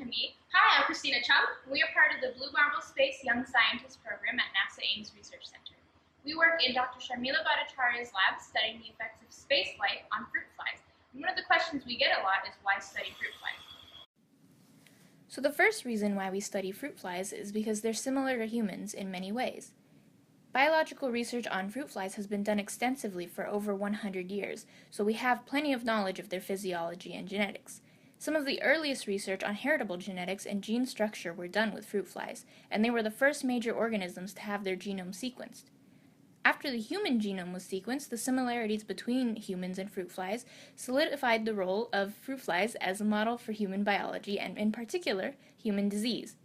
me. Hi, I'm Christina Cheung. We are part of the Blue Marble Space Young Scientist program at NASA Ames Research Center. We work in Dr. Sharmila Bhattacharya's lab studying the effects of space light on fruit flies. And one of the questions we get a lot is why study fruit flies? So the first reason why we study fruit flies is because they're similar to humans in many ways. Biological research on fruit flies has been done extensively for over 100 years, so we have plenty of knowledge of their physiology and genetics. Some of the earliest research on heritable genetics and gene structure were done with fruit flies, and they were the first major organisms to have their genome sequenced. After the human genome was sequenced, the similarities between humans and fruit flies solidified the role of fruit flies as a model for human biology and, in particular, human disease.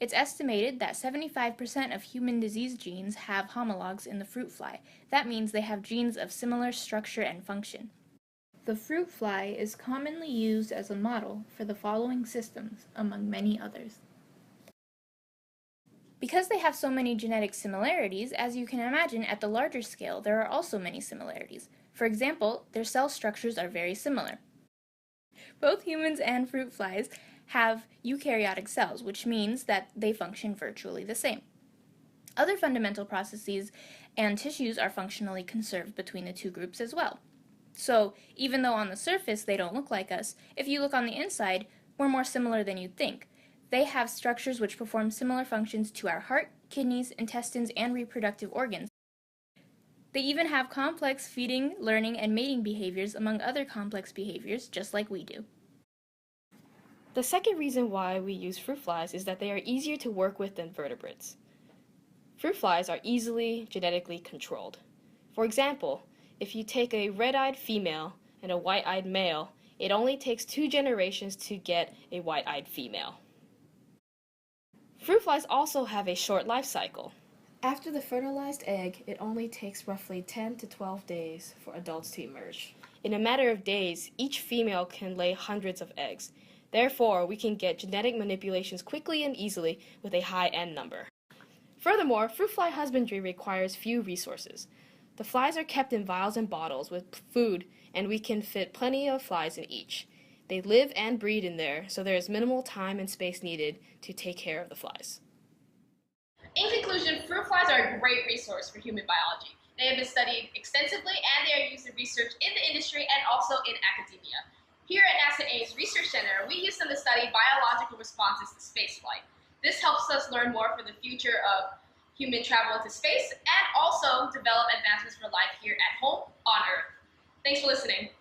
It's estimated that 75% of human disease genes have homologs in the fruit fly. That means they have genes of similar structure and function. The fruit fly is commonly used as a model for the following systems, among many others. Because they have so many genetic similarities, as you can imagine, at the larger scale, there are also many similarities. For example, their cell structures are very similar. Both humans and fruit flies have eukaryotic cells, which means that they function virtually the same. Other fundamental processes and tissues are functionally conserved between the two groups as well. So, even though on the surface they don't look like us, if you look on the inside, we're more similar than you'd think. They have structures which perform similar functions to our heart, kidneys, intestines, and reproductive organs. They even have complex feeding, learning, and mating behaviors among other complex behaviors, just like we do. The second reason why we use fruit flies is that they are easier to work with than vertebrates. Fruit flies are easily genetically controlled. For example, if you take a red-eyed female and a white-eyed male, it only takes 2 generations to get a white-eyed female. Fruit flies also have a short life cycle. After the fertilized egg, it only takes roughly 10 to 12 days for adults to emerge. In a matter of days, each female can lay hundreds of eggs. Therefore, we can get genetic manipulations quickly and easily with a high N number. Furthermore, fruit fly husbandry requires few resources. The flies are kept in vials and bottles with food, and we can fit plenty of flies in each. They live and breed in there, so there is minimal time and space needed to take care of the flies. In conclusion, fruit flies are a great resource for human biology. They have been studied extensively and they are used in research in the industry and also in academia. Here at NASA Ames Research Center, we use them to study biological responses to spaceflight. This helps us learn more for the future of human travel into space and also develop advancements for life here at home on Earth. Thanks for listening.